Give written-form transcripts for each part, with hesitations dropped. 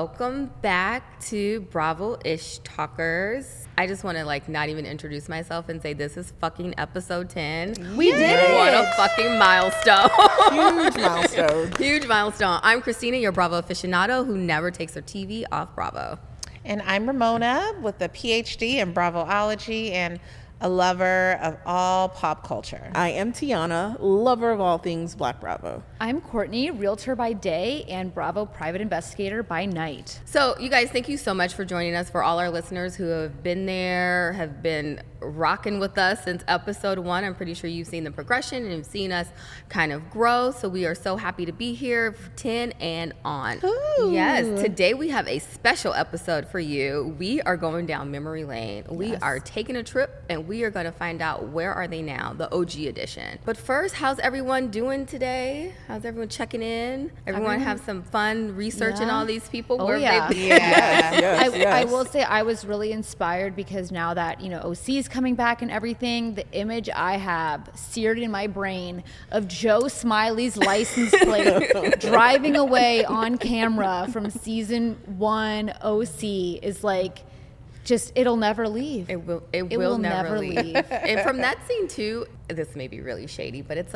Welcome back to Bravo-ish Talkers. I just want to not even introduce myself and say this is fucking episode 10. We did it. What a fucking milestone. Huge milestone. Huge milestone. I'm Christina, your Bravo aficionado who never takes her TV off Bravo. And I'm Ramona with a PhD in Bravoology and a lover of all pop culture. I am Tiana, lover of all things Black Bravo. I'm Courtney, realtor by day and Bravo private investigator by night. So you guys, thank you so much for joining us. For all our listeners who have been there, have been rocking with us since episode 1. I'm pretty sure you've seen the progression and you've seen us kind of grow. So we are so happy to be here for 10 and on. Ooh. Yes, today we have a special episode for you. We are going down memory lane. We are taking a trip and we are going to find out where are they now, the OG edition. But first, how's everyone doing today? How's everyone checking in? Everyone have some fun researching all these people? Oh, Where yeah. have they been? Yes. I will say I was really inspired because now that, OC is coming back and everything, the image I have seared in my brain of Joe Smiley's license plate driving away on camera from season 1 OC is it'll never leave. It will never leave. And from that scene too, this may be really shady, but it's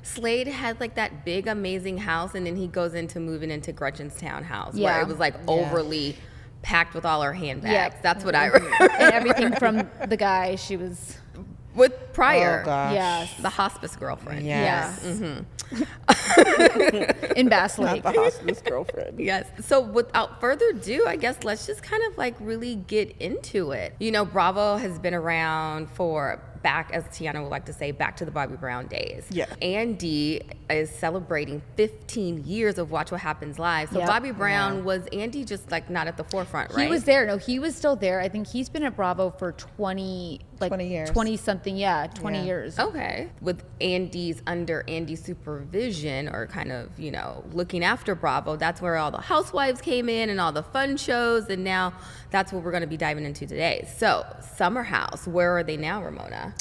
Slade had that big amazing house, and then he goes into moving into Gretchen's townhouse where it was overly packed with all her handbags. That's what I remember. And everything from the guy she was with prior. Oh, gosh. Yes. The hospice girlfriend. Yes. In Bass Lake. Not the hospice girlfriend. Yes. So without further ado, I guess let's just kind of really get into it. Bravo has been around for, back, as Tiana would like to say, back to the Bobby Brown days. Yeah. Andy is celebrating 15 years of Watch What Happens Live. So Yep. Bobby Brown, was Andy just not at the forefront, right? He was there. No, he was still there. I think he's been at Bravo for 20 years. 20 something. Yeah, 20 years. Okay. With under Andy's supervision, or kind of, looking after Bravo, that's where all the housewives came in and all the fun shows. And now that's what we're going to be diving into today. So Summer House, where are they now, Ramona?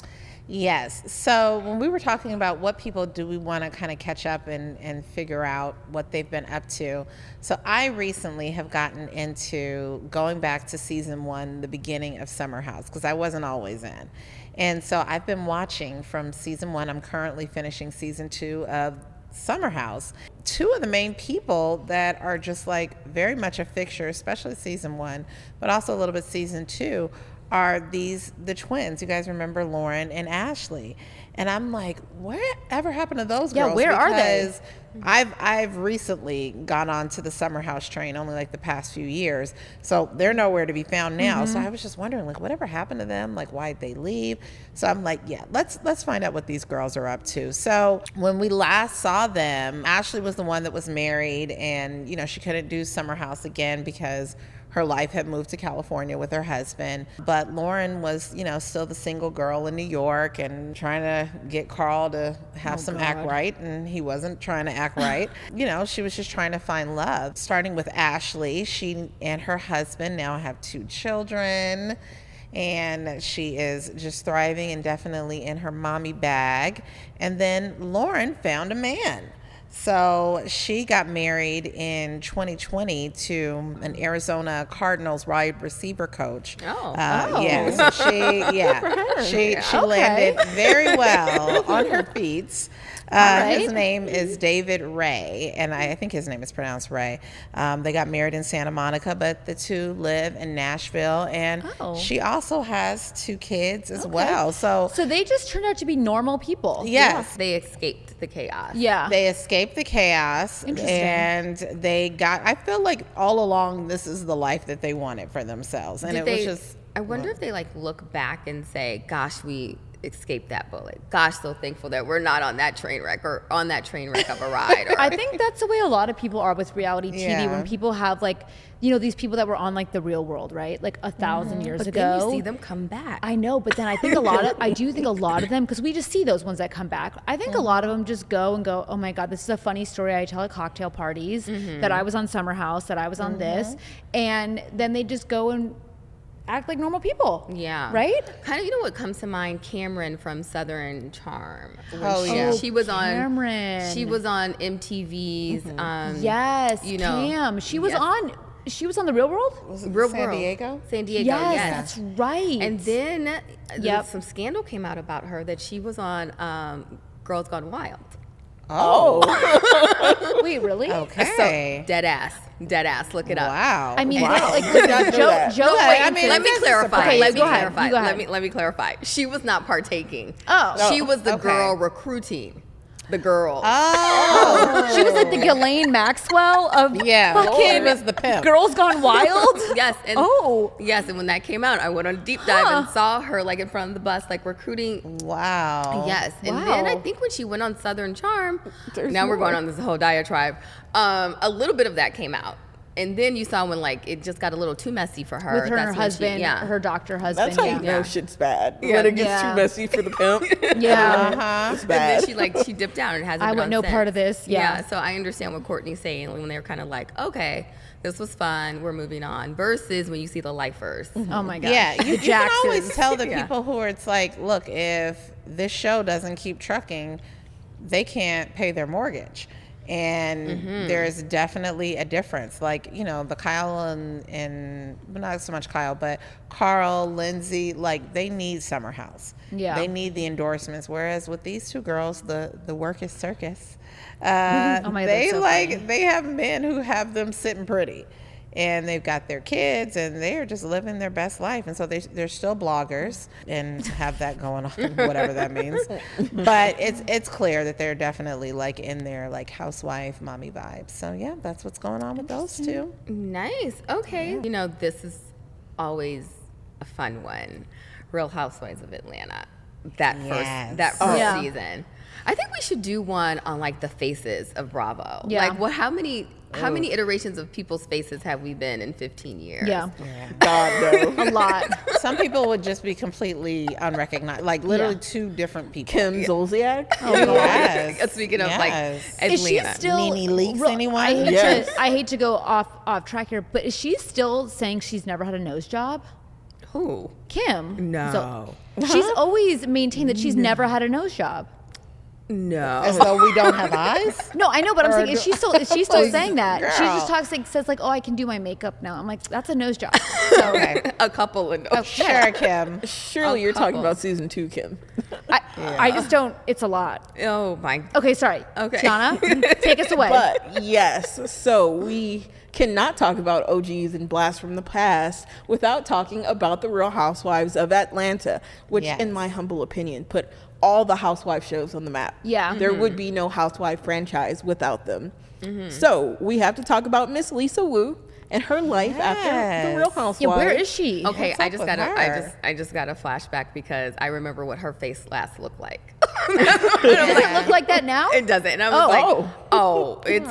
Yes. So when we were talking about what people do we want to kind of catch up and figure out what they've been up to. So I recently have gotten into going back to season 1, the beginning of Summer House, because I wasn't always in. And so I've been watching from season 1. I'm currently finishing season 2 of Summer House. 2 of the main people that are just very much a fixture, especially season 1, but also a little bit season 2, are the twins. You guys remember Lauren and Ashley. And I'm whatever happened to those girls? Yeah, where are they? I've recently gone on to the Summer House train, only the past few years. So they're nowhere to be found now. So I was just wondering, whatever happened to them? Why'd they leave? So I'm let's find out what these girls are up to. So when we last saw them, Ashley was the one that was married, and she couldn't do Summer House again because her life had moved to California with her husband. But Lauren was, still the single girl in New York and trying to get Carl to have act right. And he wasn't trying to act right. She was just trying to find love. Starting with Ashley, she and her husband now have 2 children. And she is just thriving and definitely in her mommy bag. And then Lauren found a man. So she got married in 2020 to an Arizona Cardinals wide receiver coach. Yeah. So she landed very well on her feet. His name is David Ray, and I think his name is pronounced Ray. They got married in Santa Monica, but the 2 live in Nashville, and she also has 2 kids as well. So they just turned out to be normal people. Yes. They escaped the chaos. Yeah. They escaped the chaos, and they got, I feel all along this is the life that they wanted for themselves. And I wonder if they look back and say, gosh, we escaped that bullet. Gosh, so thankful that we're not on that train wreck of a ride. I think that's the way a lot of people are with reality TV when people have these people that were on the Real World, right? 1,000 years ago. But then you see them come back. I know, but then I think I do think a lot of them, because we just see those ones that come back. I think a lot of them just go, oh my God, this is a funny story I tell at cocktail parties, that I was on Summer House, that I was on this. And then they just go and act like normal people. Yeah. Right? Kind of, what comes to mind, Cameron from Southern Charm. Oh, yeah. She was Cameron. on MTV's. Yes, Cam. She was on She was on The Real World? Was it Real San World. Diego? San Diego, Yes, yes. that's right. And then Yep. some scandal came out about her that she was on Girls Gone Wild. Oh, Wait, really? okay. Dead ass. Look it up. Wow. I mean, Wow. like, Did not know that. Joe. No, wait, I mean, Let me that's a clarify. surprise. Let me Go ahead. clarify. You go ahead. Let me clarify. She was not partaking. Oh. She was the okay. girl recruiting the girl. Oh, She was like the Ghislaine Maxwell of yeah. fucking She was the pimp. Girls Gone Wild. Yes. And yes, and when that came out, I went on a deep dive and saw her like in front of the bus, like recruiting. Wow. Yes, and then I Wow. think when she went on Southern Charm, There's now we're more. going on this whole diatribe. A little bit of that came out, and then you saw when like it just got a little too messy for her. With her and her That's when husband, yeah. her doctor husband. That's how you yeah. know shit's bad. Yeah. When it gets Yeah. too messy for the pimp. Yeah. Uh-huh. It's And bad. then she dipped out and hasn't. I been want on no since. part of this. Yeah. So I understand what Courtney's saying when they were kind of like, okay, this was fun, we're moving on. Versus when you see the lifers. Oh my gosh. Yeah, you The can always Jacksons. tell the Yeah. people who are, it's like, look, if this show doesn't keep trucking, they can't pay their mortgage. And there's definitely a difference. Like, you know, the Kyle and well, not so much Kyle, but Carl, Lindsay, like they need Summer House. Yeah. They need the endorsements. Whereas with these two girls, the work is circus. Oh my, they that's so like funny. they have men who have them sitting pretty, and they've got their kids, and they're just living their best life. And so they're still bloggers and have that going on, whatever that means. But it's clear that they're definitely like in their like housewife, mommy vibes. So yeah, that's what's going on with those two. Nice. Okay. You know, this is always a fun one. Real Housewives of Atlanta. That Yes. first Yeah. season. I think we should do one on like the faces of Bravo. Yeah. Like how many iterations of people's faces have we been in 15 years? Yeah. God, no. A lot. Some people would just be completely unrecognizable, like literally Yeah. two different people. Kim Zolciak. Oh, yes. Speaking of Yes. like Atlanta. Is she still Nene Leakes, anyone? Yes. I hate to go off track here, but is she still saying she's never had a nose job? Who? Kim. No. She's always maintained that she's never had a nose job. No. As though we don't have eyes. No, I know, but I'm Or saying, is she still saying that? She Girl. just talks like, says like, oh, I can do my makeup now. I'm like, that's a nose job. So Okay. A couple of Sure, Kim. Surely you're talking about season 2, Kim. I just don't. It's a lot. Oh my. Okay, sorry. Okay. Tiana, take us away. But yes, so we cannot talk about OGs and blasts from the past without talking about the Real Housewives of Atlanta, which Yes. in my humble opinion put all the housewife shows on the map. Yeah. There would be no housewife franchise without them. So we have to talk about Miss Lisa Wu and her life after the Real Housewives. yeah, where is she? Okay, What's I up just with got her? I just got a flashback because I remember what her face last looked like. Does it look like that now? It doesn't. And I was like, Oh. oh, it's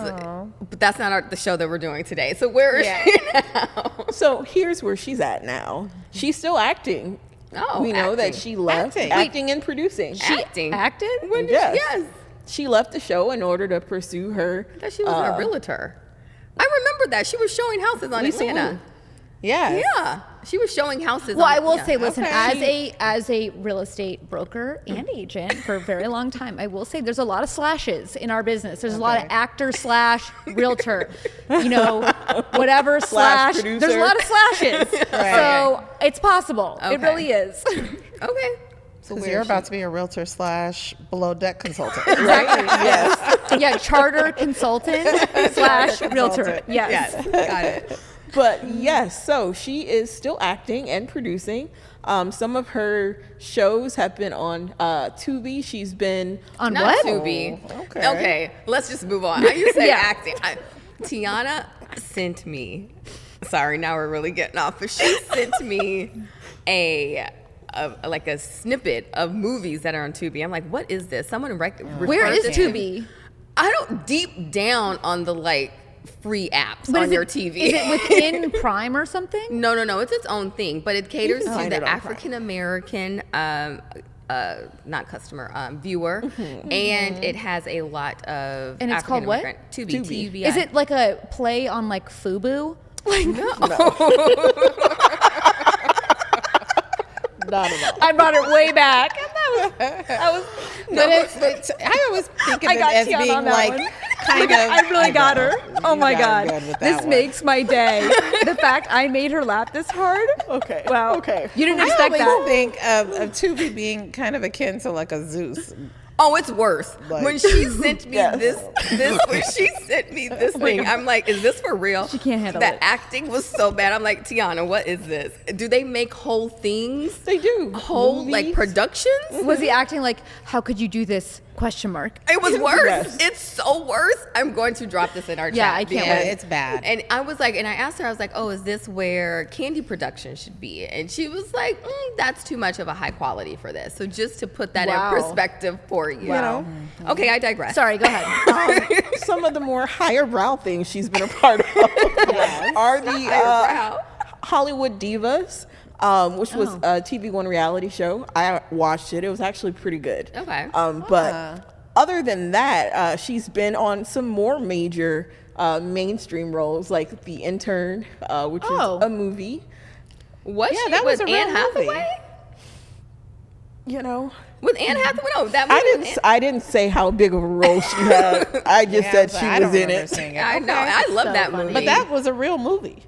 but that's not the show that we're doing today. So where is she now? So here's where she's at now. She's still acting. Oh, we know that acting. she left Acting. acting and producing. Acting. Acted? When did Yes. she? Yes. She left the show in order to pursue her. That she was a realtor. I remember that. She was showing houses on Lisa Atlanta. Wu. Yes. Yeah. She was showing houses Well, on, I will yeah. say, listen, Okay. as a real estate broker and agent for a very long time, I will say there's a lot of slashes in our business. There's a lot of actor / realtor, you know, whatever slash. producer. There's a lot of slashes. Right. So it's possible. It Okay. really is. Okay. So Because where you're is about to be a realtor / below deck consultant. Right? Yes. Yeah, charter consultant / realtor. Yes. Yes. Got it. But yes, so she is still acting and producing. Some of her shows have been on Tubi. She's been On Not what? Tubi. okay. Okay. Let's just move on. You say Yeah. acting. Tiana sent me. Sorry, now we're really getting off. But she sent me like a snippet of movies that are on Tubi. I'm like, what is this? Someone Where is referred to- Tubi? I don't deep down on the like free apps But on is your it- TV. Is it within Prime or something? No, it's its own thing, but it caters to find the it on Prime. African American, not customer, viewer, and it has a lot of. And it's called what? Tubi. Tubi. TUBI. Is it like a play on like FUBU? Like, not at all. I brought it way back. That was But I always think of I it got as Tiana being on that like one. kind of. I really got her. Oh You my got her God. good with that This one. makes my day. The fact I made her laugh this hard. Okay. Wow. Okay. You didn't I expect always that. think of Tubi being kind of akin to like a Zeus. Oh, it's worse. Like- When she sent me Yes. when she sent me this thing, I'm like, is this for real? She can't handle the it. acting was so bad. I'm like, Tiana, what is this? Do they make whole things? They do. Whole like Movies. productions? Was he acting like, how could you do this? Question mark. It was worse. Yes. It's so worse. I'm going to drop this in our Yeah, chat. I can't Yeah, wait. it's bad. And I was like, and I asked her, I was like, oh, is this where candy production should be? And she was like, that's too much of a high quality for this. So just to put that Wow. in perspective for you. Wow. Okay, I digress. Sorry, go ahead. Some of the more higher brow things she's been a part of are the Eyebrow. Hollywood Divas, which was a TV One reality show. I watched it. It was actually pretty good. Okay. But other than that, she's been on some more major mainstream roles, like The Intern, which Oh. is a movie. Was Yeah, she that was with a real Anne Hathaway? movie. You know, With Anne Hathaway? No, that movie. I didn't say how big of a role she had. I just Yeah, said so she I was don't in remember it. seeing I know. Okay. I love So that funny. movie. But that was a real movie.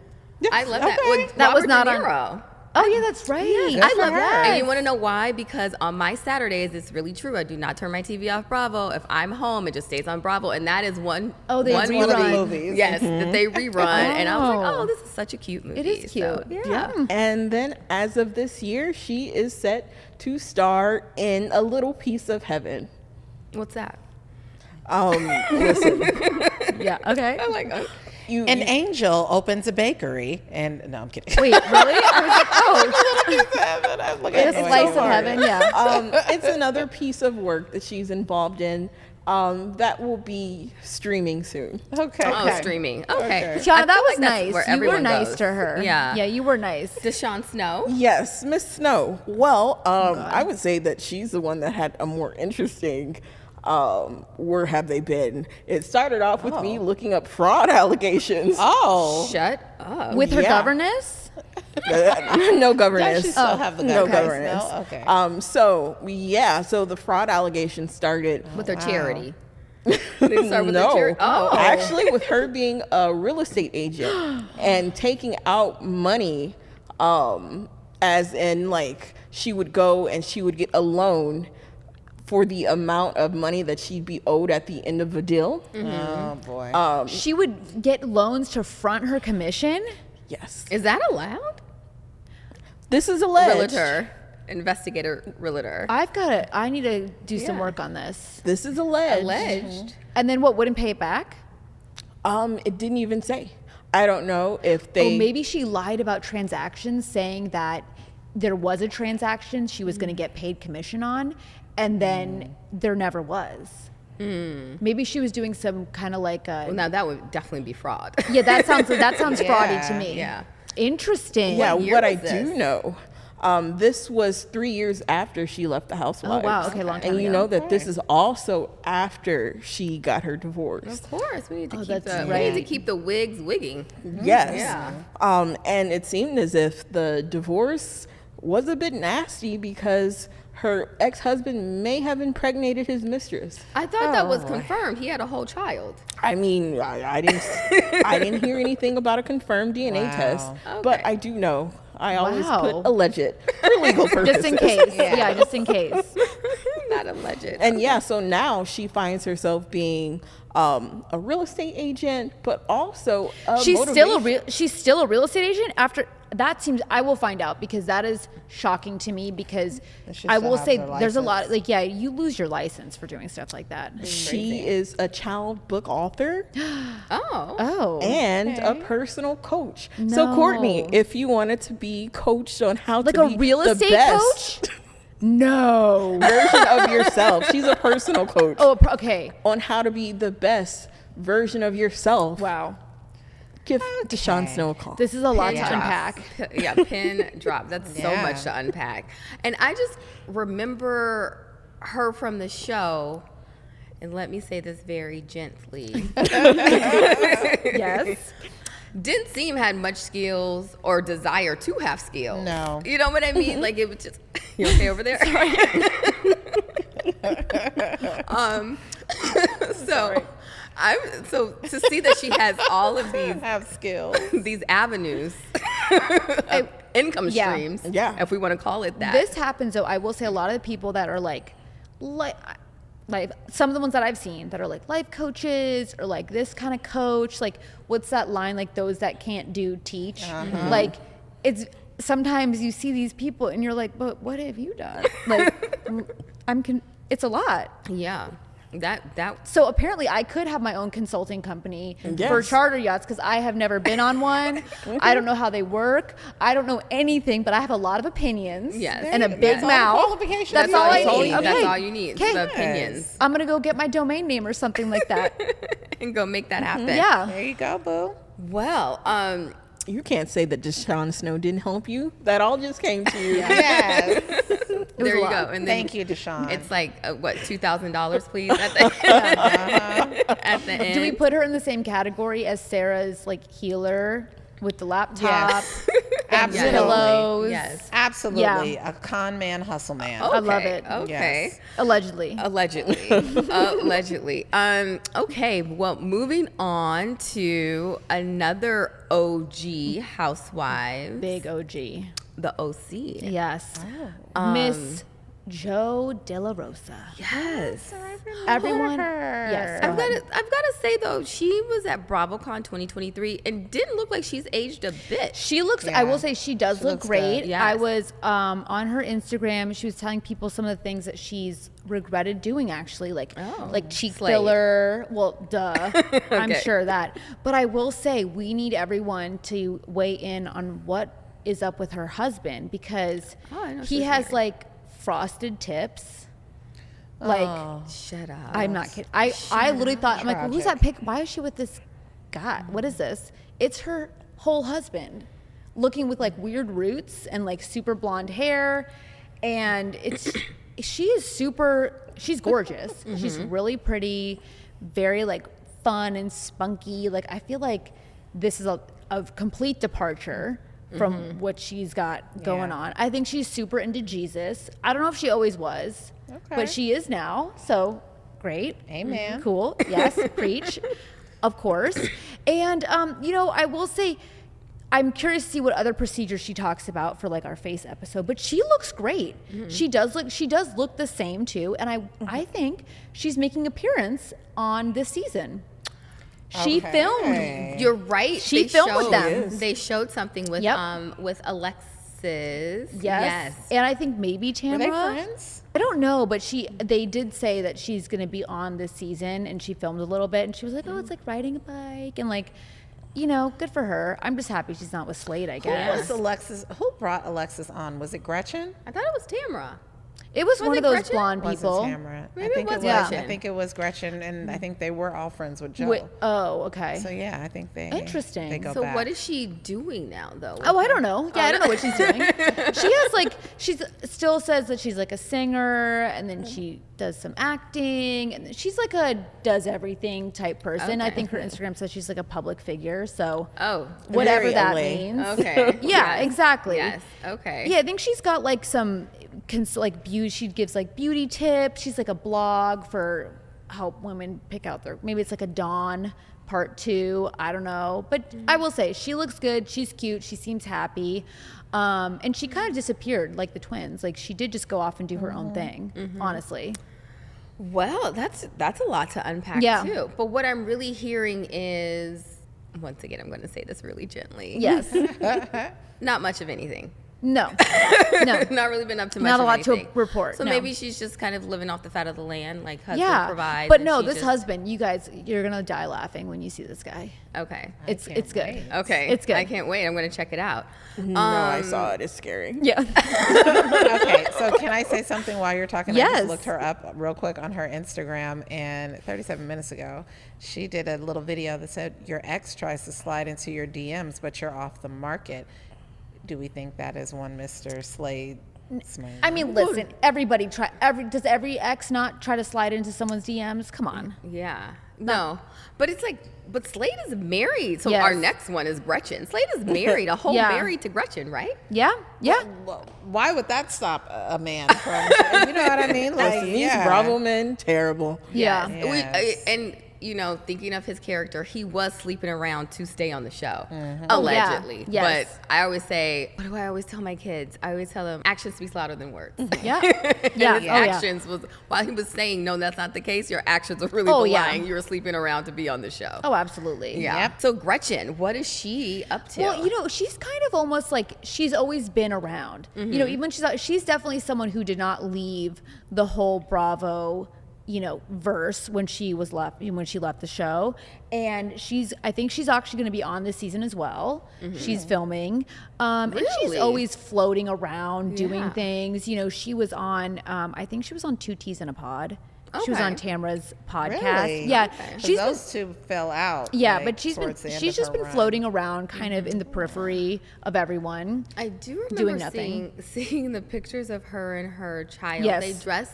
I love that. Okay. With That was Robert not De on- Niro. Oh, yeah, that's right. I love that. And you Yes. want to know why? Because on my Saturdays, it's really true. I do not turn my TV off Bravo. If I'm home, it just stays on Bravo. And that is one, Oh, they one rerun. movie. movies. Yes, that they rerun. And I was like, Oh. oh, this is such a cute movie. It is So, cute. yeah. And then as of this year, she is set to star in A Little Piece of Heaven. What's that? Listen, Yeah, okay. I'm like, oh. An angel opens a bakery, and no, I'm kidding. Wait, really? I was like, oh, I'm looking a at slice so of hard. heaven, yeah. it's another piece of work that she's involved in that will be streaming soon. Okay. Oh, streaming. Okay. Tiana, I feel that was like that's nice. where You were everyone nice goes. to her. Yeah. Yeah, you were nice. DeShawn Snow. Yes, Miss Snow. Well, I would say that she's the one that had a more interesting where have they been? It started off with me looking up fraud allegations. Oh. Shut up. With her Yeah. governess? No governance. Does she still have the No okay, governance. no? Okay. So the fraud allegation started With her charity. They start with no, the charity. Oh. actually with her being a real estate agent and taking out money, as in like she would go and she would get a loan for the amount of money that she'd be owed at the end of a deal. Oh boy. She would get loans to front her commission? Yes, Is that allowed? this is alleged. Realtor. Investigator realtor. I need to do some Yeah. work on this. This is alleged. Alleged. And then what, wouldn't pay it back? It didn't even say. I don't know if Or they. maybe she lied about transactions, saying that there was a transaction she was going to get paid commission on, and then there never was. Maybe she was doing some kind of like Well, now that would definitely be fraud. yeah, that sounds fraudy to me. Yeah. Interesting. Yeah, What year what I was do this? know, this was 3 years after she left the Housewives. Oh, wow. Okay, long time And you ago. know that this is also after she got her divorce. Of course, we need to keep that's the we right. need to keep the wigs wigging. Yes. Yeah. And it seemed as if the divorce was a bit nasty because her ex-husband may have impregnated his mistress. I thought that was confirmed. He had a whole child. I mean, I didn't hear anything about a confirmed DNA Wow. test, but Okay. I do know. I always Wow. put alleged for legal purposes. Just in case. Yeah, just in case. Not alleged. And yeah, so now she finds herself being a real estate agent, but also a She's motivation- still a real estate agent after that. Seems I will find out, because that is shocking to me, because She I still will have say her there's a lot license. you lose your license for doing stuff like that. She is a child book author oh. Oh. and a personal coach. So Courtney, No. if you wanted to be coached on how Like to a be real the estate best No. version of yourself, she's a personal coach Oh, okay. on how to be the best version of yourself. Wow. Give DeShawn Snow a call. This is a lot to Pin drop. unpack. Yeah, pin drop. That's so Yeah. much to unpack. And I just remember her from the show, and let me say this very gently. Yes. Didn't seem had much skills or desire to have skills. No. You know what I mean? Like it was just you okay over there? So So to see that she has all of these Have skills. these avenues of income Yeah. streams, Yeah. if we want to call it that. This happens though. I will say a lot of the people that are like some of the ones that I've seen that are like life coaches or like this kind of coach, like what's that line, like those that can't do teach. Like it's sometimes you see these people and you're like, but what have you done? Like it's a lot. Yeah, that So apparently I could have my own consulting company for Yes. charter yachts because I have never been on one. I don't know how they work. I don't know anything, but I have a lot of opinions Yes. and a There you big go. mouth. Qualifications. That's all I need. That's Okay. all you need. Okay. The opinions, I'm gonna go get my domain name or something like that. and go make that happen. Yeah. There you go, boo. Well, You can't say that DeShawn Snow didn't help you. That all just came to you. Yes. there you a go. lot. And then Thank you, DeShawn. it's like what, $2,000, please, at the, at the end. Do we put her in the same category as Sarah's like healer with the laptop? Yes. and Absolutely. pillows? Yes. Absolutely. A con man, hustle man. Okay. I love it. Okay. Yes. Allegedly. Allegedly. Allegedly. Okay. Well, moving on to another OG housewife, Big OG. the OC. Yes. Miss Joe De La Rosa. Yes. Everyone. her. Yes. go I've ahead. got to say though, she was at BravoCon 2023 and didn't look like she's aged a bit. She looks. I Yeah. will say she does She look looks great. good. Yes. I was on her Instagram. She was telling people some of the things that she's regretted doing. Actually, like cheek Slay. filler. Well, duh. I'm Okay. sure that. But I will say we need everyone to weigh in on what is up with her husband because Oh, I know he she's has married. like frosted tips. Like Shut up. I'm not kidding. I literally thought, I'm like, well, who's that pic? Why is she with this guy? What is this? It's her whole husband, looking with like weird roots and like super blonde hair, and she's gorgeous. She's really pretty, very like fun and spunky. Like I feel like this is a complete departure from what she's got going Yeah. on. I think she's super into Jesus. I don't know if she always was, Okay. but she is now. So great. Amen. Cool. Yes. Preach. Of course. And, I will say, I'm curious to see what other procedures she talks about for like our face episode, but she looks great. She does look the same too. And I think she's making appearance on this season. She Okay. filmed. You're right. She They filmed with showed- them. They showed something with Yep. with Alexis. Yes. And I think maybe Were Tamara. they friends? I don't know, but they did say that she's going to be on this season, and she filmed a little bit, and she was like, oh, it's like riding a bike, and like, good for her. I'm just happy she's not with Slade, I Who guess. was Alexis? Who brought Alexis on? Was it Gretchen? I thought it was Tamara. It was Was one it of those Gretchen? blonde Wasn't people. Tamara. Maybe it was I Gretchen. think it was Gretchen, and I think they were all friends with Joe. Oh, okay. So yeah, I think they Interesting. They go So back. what is she doing now, though? Oh, I don't know. Yeah, I don't know what she's doing. She's still says that she's like a singer, and then she does some acting, and she's like a does everything type person. I Okay. think her Instagram says she's like a public figure, so Oh, whatever Very that LA. means. okay. Yeah, Yes. exactly. Yes. Okay. Yeah, I think she's got like some like beauty. She gives like beauty tips. She's like a blog for help women pick out maybe it's like a Dawn part 2. I don't know, but I will say she looks good. She's cute. She seems happy, and she kind of disappeared like the twins. Like she did just go off and do her own thing. Honestly, Well, that's a lot to unpack Yeah. too. But what I'm really hearing is, once again, I'm going to say this really gently. yes, Not much of anything. no, no. Not really been up to much. Not a of lot to anything. report, So no. maybe she's just kind of living off the fat of the land, like husband Yeah, provides. but and no, she this just- husband, you guys, you're gonna die laughing when you see this guy. Okay. It's can't good. wait. Okay. It's good. I can't wait. I'm going to check it out. No, I saw it. It's scary. Yeah. Okay, so can I say something while you're talking? I Yes. just looked her up real quick on her Instagram, and 37 minutes ago, she did a little video that said, your ex tries to slide into your DMs, but you're off the market. Do we think that is one Mr. Slade? I mean, listen, everybody does every ex not try to slide into someone's DMs? Come on. Yeah. No. But it's like, but Slade is married. So Yes. our next one is Gretchen. Slade is married, a whole Yeah. married to Gretchen, right? Yeah. Yeah. Well, why would that stop a man from, you know what I mean? Like, These yeah. Bravo men, terrible. Yeah. We, Yes. and you know, thinking of his character, he was sleeping around to stay on the show, Mm-hmm. allegedly. Oh, yeah. Yes. But I always say, what do I always tell my kids? I always tell them, action speaks louder than words. Yeah. And Yeah. his Oh, yeah. actions was, while he was saying, no, that's not the case, your actions are really Oh, yeah. belying you were sleeping around to be on the show. Oh, absolutely. Yeah. Yep. So Gretchen, what is she up to? Well, you know, she's kind of almost like she's always been around. You know, even when she's definitely someone who did not leave the whole Bravo, you know, verse when she left the show. And I think she's actually going to be on this season as well. She's filming. And she's Really? always floating around doing Yeah. things. You know, she was on, I think she was on Two Teas in a Pod. She was on Okay. Tamra's podcast. Really? Yeah. Okay. 'Cause She's been- those two fell out. yeah, like, but she's towards the end just of her been run. floating around kind of in the periphery of everyone. I do remember doing nothing. seeing the pictures of her and her child. Yes. They dress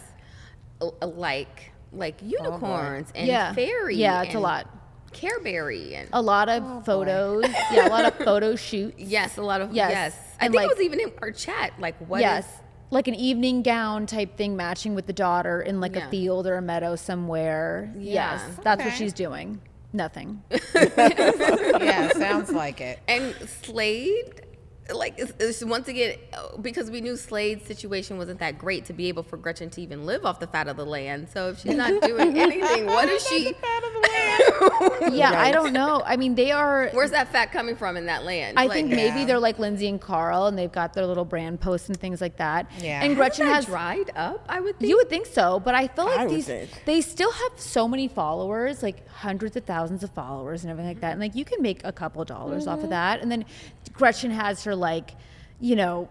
alike, like unicorns and Yeah. fairy. Yeah, it's a and lot. Careberry and A lot of photos. Yeah, a lot of photo shoots. yes, a lot of Yes. yes. I And think like- it was even in our chat. Like what is Yes. Like an evening gown type thing matching with the daughter in like Yeah. a field or a meadow somewhere. Yeah. Yes. That's what Okay. she's doing. Nothing. Yeah, sounds like it. and Slade. Like it's once again because we knew Slade's situation wasn't that great to be able for Gretchen to even live off the fat of the land. So if she's not doing anything, what is she? Yeah, I don't know. I mean, they are. Where's that fat coming from in that land? I Like, think maybe Yeah. they're like Lindsay and Carl, and they've got their little brand posts and things like that. Yeah. And Hasn't Gretchen that has dried up. I would think. You would think so, but I feel like I would these think. they still have so many followers, like hundreds of thousands of followers and everything like that. And like you can make a couple of dollars off of that. And then Gretchen has her like, you know,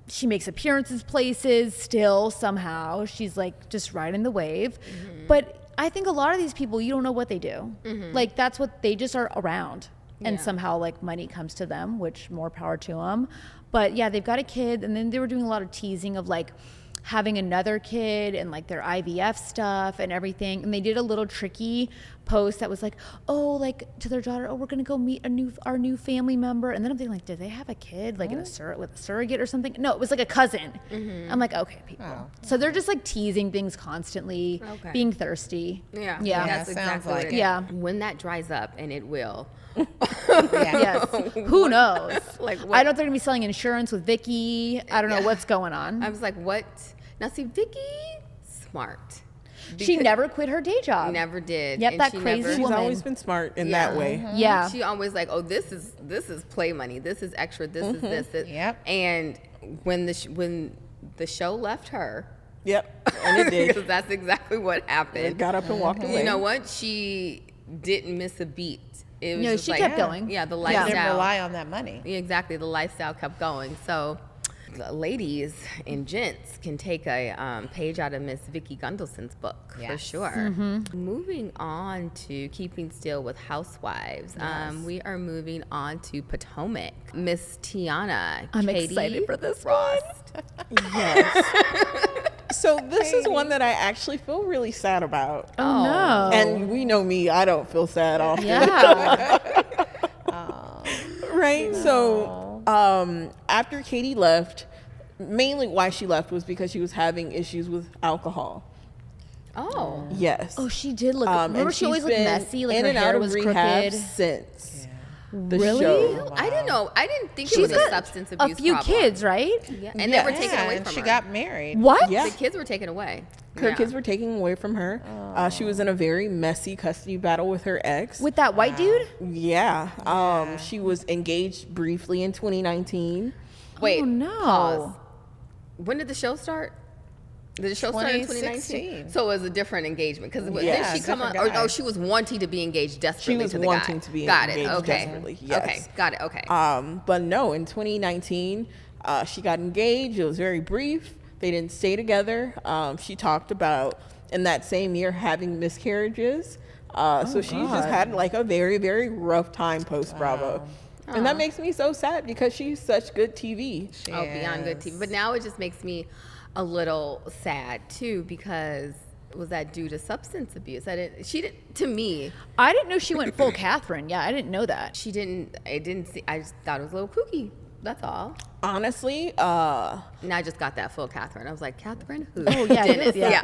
she makes appearances places still somehow. She's like just riding the wave. But I think a lot of these people, you don't know what they do. Like that's what they just are around. And Yeah. somehow like money comes to them, which more power to them. But yeah, they've got a kid, and then they were doing a lot of teasing of like having another kid and like their IVF stuff and everything. And they did a little tricky post that was like, oh, like to their daughter, oh, we're gonna go meet our new family member. And then I'm thinking like, did they have a kid like with a surrogate or something? No, it was like a cousin. I'm like, okay, people. Oh. So they're just like teasing things constantly, Okay. being thirsty. Yeah, Yeah. that's sounds exactly like what it. Yeah. When that dries up, and it will. Yeah. Yes. Who knows? Like what? I don't think they're gonna be selling insurance with Vicky. I don't know what's going on. I was like, what? Now see, Vicky, smart. She Because- never quit her day job. never did. Yep, and that she crazy never- She's woman. always been smart in Yeah. that way. Yeah. She always like, oh, this is play money. This is extra. This is this. Yep. And when the show left her, Yep, and it because did. that's exactly what It happened. got up and walked away. You know what? She didn't miss a beat. It was No, just she like, kept going. Yeah, the Yeah. lifestyle. Didn't rely on that money. Yeah, exactly. The lifestyle kept going. So, ladies and gents can take a page out of Miss Vicky Gundelsen's book for Yes. sure. Mm-hmm. Moving on to keeping still with housewives, we are moving on to Potomac. Miss Tiana. I'm Katie excited for this Rost. Yes. So this is one that I actually feel really sad about. Oh, no. And we know me, I don't feel sad often. yeah. Right? So after Katie left, mainly why she left was because she was having issues with alcohol. Oh. Yes. Oh, she did look. And Remember, she always she's looked been messy. Like in her and hair out of was rehab crooked. since the Really? show. I didn't know. I didn't think She's it was a got substance a abuse few problem. kids, right? Yeah. And they were Yeah. taken away and from she her. got married. What? Yeah. The kids were taken away. Her Yeah. kids were taken away from her. She was in a very messy custody battle with her ex. With that white dude? Yeah. She was engaged briefly in 2019. Wait. Oh, no. Pause. When did the show start? Did the show start in 2016. 2019? So it was a different engagement because Yeah, did she come on? different Or guy. she was wanting to be engaged desperately She was to the wanting guy. to be got engaged it. Okay. desperately, yes. Okay. Got it. Okay. But no, in 2019, she got engaged. It was very brief. They didn't stay together. She talked about in that same year having miscarriages. So she's just had like a very, very rough time post Bravo. And that makes me so sad because she's such good TV. Beyond good TV. But now it just makes me a little sad too because was that due to substance abuse? She didn't. To me, I didn't know she went full Catherine. Yeah, I didn't know that. she didn't. I didn't see. I just thought it was a little kooky. That's all. Honestly, Now I just got that full Catherine. I was like, Catherine who? Oh, yeah, Dennis. yeah.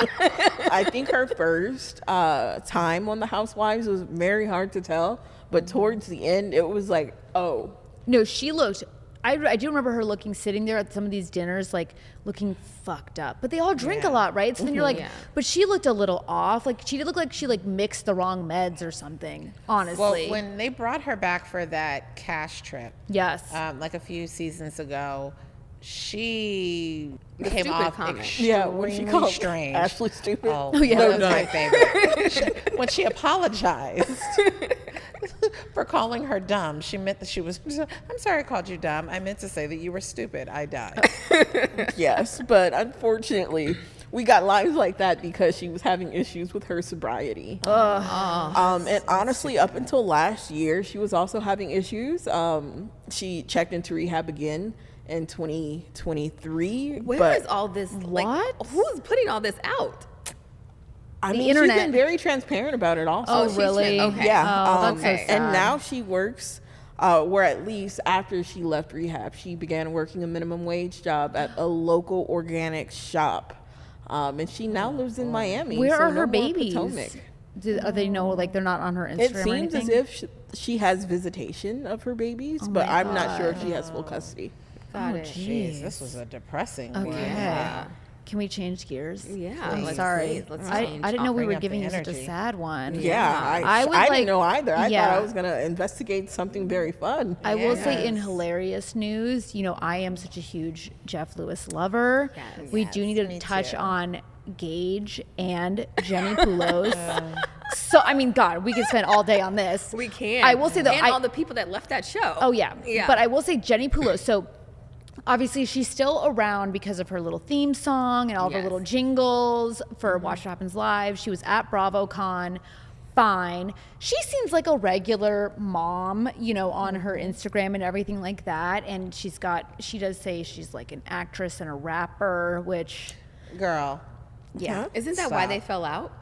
I think her first time on the Housewives was very hard to tell, but towards the end, it was like, oh. No, she looked. I do remember her sitting there at some of these dinners, like looking fucked up. But they all drink a lot, right? So then you're like, Yeah. but she looked a little off. Like she did look like she mixed the wrong meds or something. Honestly. Well, when they brought her back for that cash trip, yes. like a few seasons ago, she came stupid off comment. When she extremely called strange. Ashley stupid. Oh, yeah. that was my favorite. When she apologized for calling her dumb, she meant that she was, I'm sorry I called you dumb. I meant to say that you were stupid. I died. Yes, but unfortunately, we got lives like that because she was having issues with her sobriety. And honestly, up until last year, she was also having issues. She checked into rehab again in 2023. Where is all this? Like, What? who's putting all this out? I The mean, internet. she's been very transparent about it also. Oh, she's really? been- okay. Yeah. Oh, that's so okay. sad. And now she works, where at least after she left rehab, she began working a minimum wage job at a local organic shop. And she now lives in Miami. Where so are no her more babies? Potomac. Are they they're not on her Instagram It or seems anything? as if she has visitation of her babies, but my I'm not sure if she has full custody. Got Oh, it. Jeez, this was a depressing one. Okay. Yeah. Can we change gears? Yeah, I'm let's- sorry. let's I change. didn't know we Bring were up the giving you such a energy. sad one. Yeah, I would didn't know either. I yeah. thought I was going to investigate something very fun. I will say in Yes. hilarious news, I am such a huge Jeff Lewis lover. Yes. We do need to me touch too. on Gage and Jenni Pulos. So, I mean, God, we could spend all day on this. We can. I will say though, and all the people that left that show. Oh yeah. Yeah. But I will say Jenni Pulos. So obviously she's still around because of her little theme song and all the Yes. little jingles for Watch What Happens Live. She was at BravoCon. Fine. She seems like a regular mom, on her Instagram and everything like that. And she does say she's like an actress and a rapper, which Girl. yeah. Isn't that why Stop. they fell out?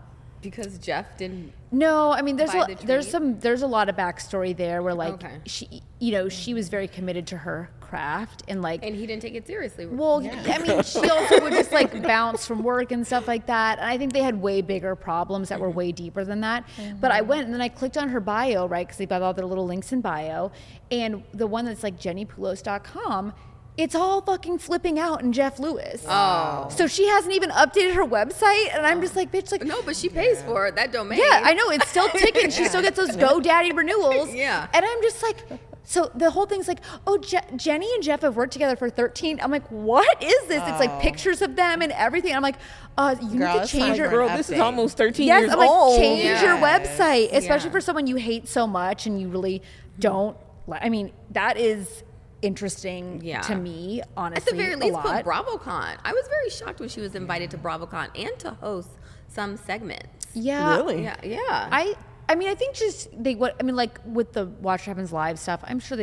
Because Jeff didn't. No, I mean there's By the there's a lot of backstory there where like Okay. she was very committed to her craft and like And he didn't take it seriously. well, I mean, she also would just like bounce from work and stuff like that. And I think they had way bigger problems that were way deeper than that. But I went and then I clicked on her bio, right? Because they've got all their little links in bio. And the one that's like JenniPulos.com, it's all fucking flipping out in Jeff Lewis. Oh. So she hasn't even updated her website. And I'm just like, bitch, like, No, but she pays for that domain. yeah, I know. It's still ticking. She still gets those GoDaddy renewals. Yeah. And I'm just like, so the whole thing's like, oh, Jenni and Jeff have worked together for 13. I'm like, what is this? It's like pictures of them and everything. I'm like, you Girl, need to it's change time your for an Girl, this is update. almost 13 yes. years I'm like, old. change your Yes. website, especially Yeah. for someone you hate so much and you really don't. I mean, that is interesting Yeah. to me, honestly. At the very least, a put lot. BravoCon. I was very shocked when she was invited to BravoCon and to host some segments. Yeah. Really? Yeah. I mean, I think just like with the Watch What Happens Live stuff, I'm sure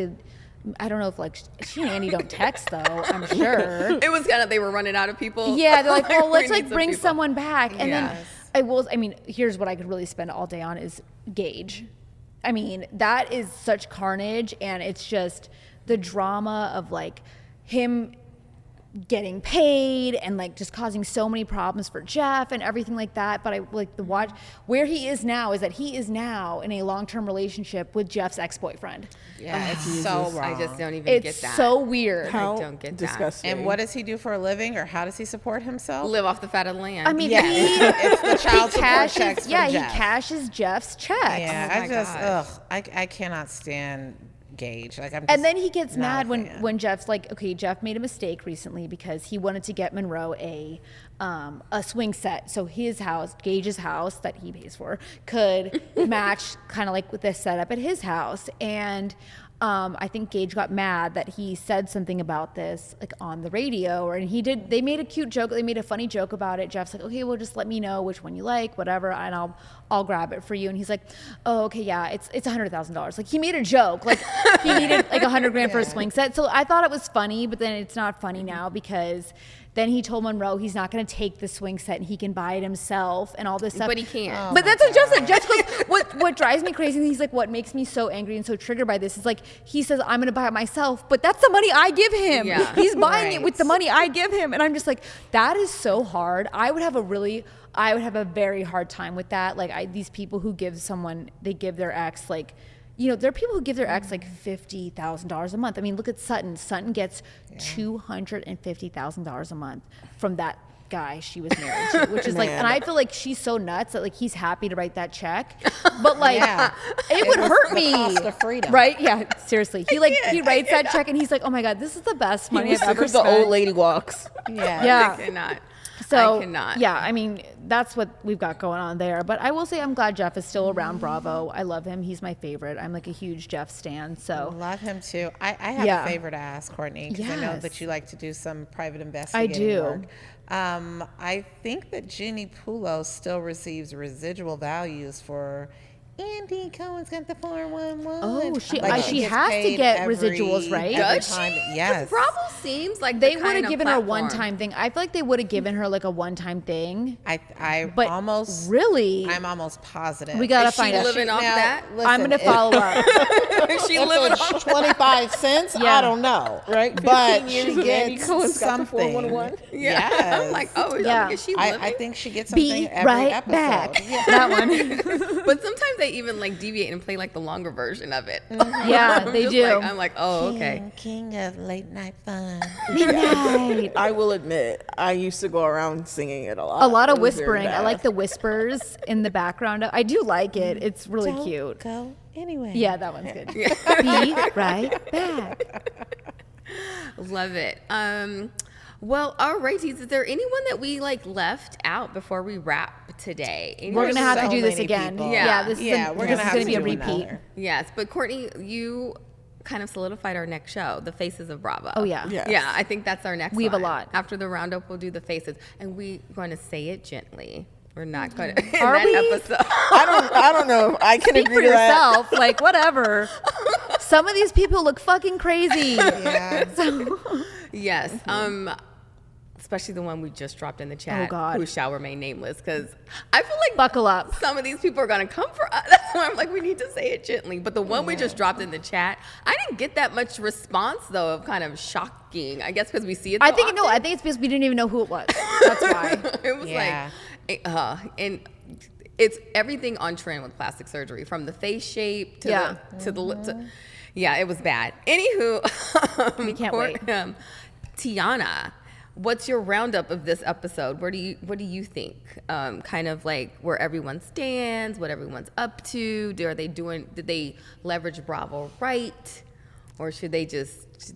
I don't know if like she and Andy don't text though. I'm sure. It was kind of they were running out of people. Yeah, they're like, well, we let's need like some bring people. someone back, and Yes. then I mean, here's what I could really spend all day on is Gage. I mean, that is such carnage, and it's just the drama of like him getting paid and like just causing so many problems for Jeff and everything like that. But I like the watch where he is now is that he is now in a long-term relationship with Jeff's ex-boyfriend. Yeah, it's so wrong. I just don't even It's get that. so weird. How don't get that. disgusting. And what does he do for a living, or how does he support himself? Live off the fat of the land. I mean, Yes, it's the child he support cashes, checks from yeah, Jeff. he cashes Jeff's checks. Yeah, Oh I my just, gosh. I cannot stand Gage. Like, I'm just And then he gets not mad a fan. when Jeff's like, okay, Jeff made a mistake recently because he wanted to get Monroe a swing set, so his house, Gage's house that he pays for, could match kind of like with this setup at his house. And I think Gage got mad that he said something about this like on the radio, and they made a cute joke, they made a funny joke about it. Jeff's like, okay, well, just let me know which one you like, whatever, and I'll grab it for you. And he's like, oh, okay, yeah, it's $100,000. Like, he made a joke, like he needed like $100,000 for a swing set. So I thought it was funny, but then it's not funny now because Then he told Monroe he's not going to take the swing set and he can buy it himself and all this stuff. But he can't. But that's what Jeff said. Jeff goes, what drives me crazy, and he's like, what makes me so angry and so triggered by this is like, he says, I'm going to buy it myself, but that's the money I give him. Yeah. He's buying it with the money I give him. And I'm just like, that is so hard. I would have a very hard time with that. Like these people who give they give their ex like, you know, there are people who give their ex like $50,000 a month. I mean, look at Sutton. Sutton gets $250,000 a month from that guy she was married to, which is like, and I feel like she's so nuts that like he's happy to write that check, but like it would hurt me. Cost of freedom. Right? Yeah, seriously. He writes that check and he's like, oh my God, this is the best money I've ever spent. The old lady walks. I cannot. So, I cannot. Yeah, I mean, that's what we've got going on there. But I will say I'm glad Jeff is still around Bravo. I love him. He's my favorite. I'm like a huge Jeff stan. So Love him too. I have a favor to ask, Courtney, because I know that you like to do some private investigating work. I think that Jenni Pulos still receives residual values for Andy Cohen's got the 411. Oh, she gets has to paid get every- residuals, right? every Does time. she? Yes. Bravo seems like They the would kind have of given her a platform. one-time thing. I feel like they would have given her like a one-time thing. But almost really, I'm almost positive. we gotta Is find she out. living off Now, that? listen, I'm gonna follow up. Is she If living it's off 25 cents, Yeah. I don't know. Right? But 15 she years of Andy gets Cohen's got the something. 411. Yeah. Yes. I'm like, oh, Yeah. is she living? I think she gets something Be every right episode. back. Yeah. That one. But sometimes they even like deviate and play like the longer version of it. Yeah, I'm they just do. Like, I'm like, oh, okay. King of late night fun. Midnight. I will admit, I used to go around singing it a lot. A lot of It was very whispering. I bad. like the whispers in the background. I do like it. It's really Don't cute. Go anyway. Yeah, that one's good. Be right back. Love it. Well, all righties. Is there anyone that we like left out before we wrap today? We're There's gonna have to so do this many again. people. Yeah, this is Yeah, we're this gonna is have gonna to be a do repeat. another. Yes, but Courtney, you kind of solidified our next show, the Faces of Bravo. Oh yeah. Yes. Yeah, I think that's our next We have a one. lot. After the roundup, we'll do the faces, and we're going to say it gently. We're not going to in Are that we? episode. I don't know if I can Speak agree for to that. yourself. Like whatever. Some of these people look fucking crazy. Yeah. Yes. Especially the one we just dropped in the chat. Oh, God. Who shall remain nameless? Because I feel like Buckle up. some of these people are going to come for us. That's why I'm like, we need to say it gently. But the one we just dropped in the chat, I didn't get that much response, though, of kind of shocking. I guess because we see it so I think often. I think it's because we didn't even know who it was. That's why. It was Yeah. and it's everything on trend with plastic surgery, from the face shape to Yeah. the lip. Yeah, it was bad. Anywho, We can't wait. Tiana, what's your roundup of this episode? What do you think? Kind of like where everyone stands, what everyone's up to. Did they leverage Bravo right? Or should they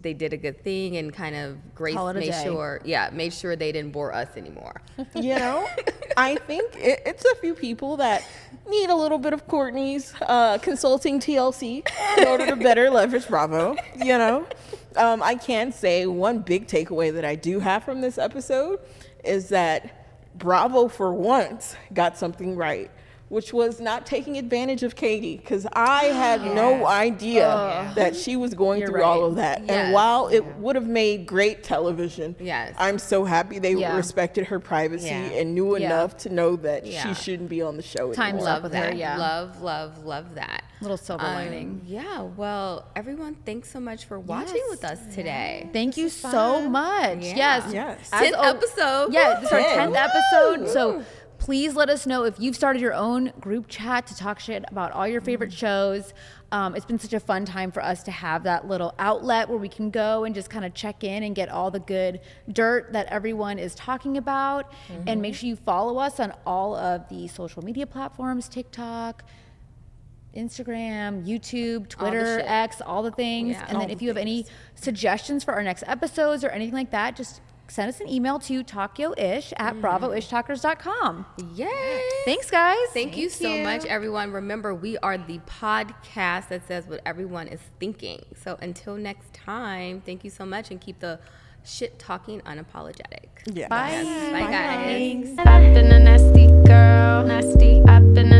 they did a good thing and kind of Grace Call it a made day. made sure they didn't bore us anymore. You know, I think it's a few people that need a little bit of Courtney's consulting TLC in order to better leverage Bravo. You know, I can say one big takeaway that I do have from this episode is that Bravo for once got something right, which was not taking advantage of Katie, because I had no idea that she was going through all of that. Yes. And while it would have made great television, Yes. I'm so happy they Yeah. respected her privacy Yeah. and knew Yeah. enough to know that Yeah. she shouldn't be on the show Time's anymore. up Love with that. her, yeah. Love that. Little silver lining. Yeah, well, everyone, thanks so much for watching with us today. Thank you so much. Yeah. Yes. Yes. As 10th al- episode. Yeah, this is our 10. 10th episode. So please let us know if you've started your own group chat to talk shit about all your favorite shows. It's been such a fun time for us to have that little outlet where we can go and just kind of check in and get all the good dirt that everyone is talking about. And make sure you follow us on all of the social media platforms, TikTok, Instagram, YouTube, Twitter, shit. X, all the things. Yeah. And All then if you have any suggestions for our next episodes or anything like that, just send us an email to talkyo-ish@bravoishtalkers.com. Yay. Thanks, guys. Thank you so much, everyone. Remember, we are the podcast that says what everyone is thinking. So until next time, thank you so much, and keep the shit talking unapologetic. Yeah. Bye. Bye, guys. Thanks. I've been a nasty girl, nasty. I've been a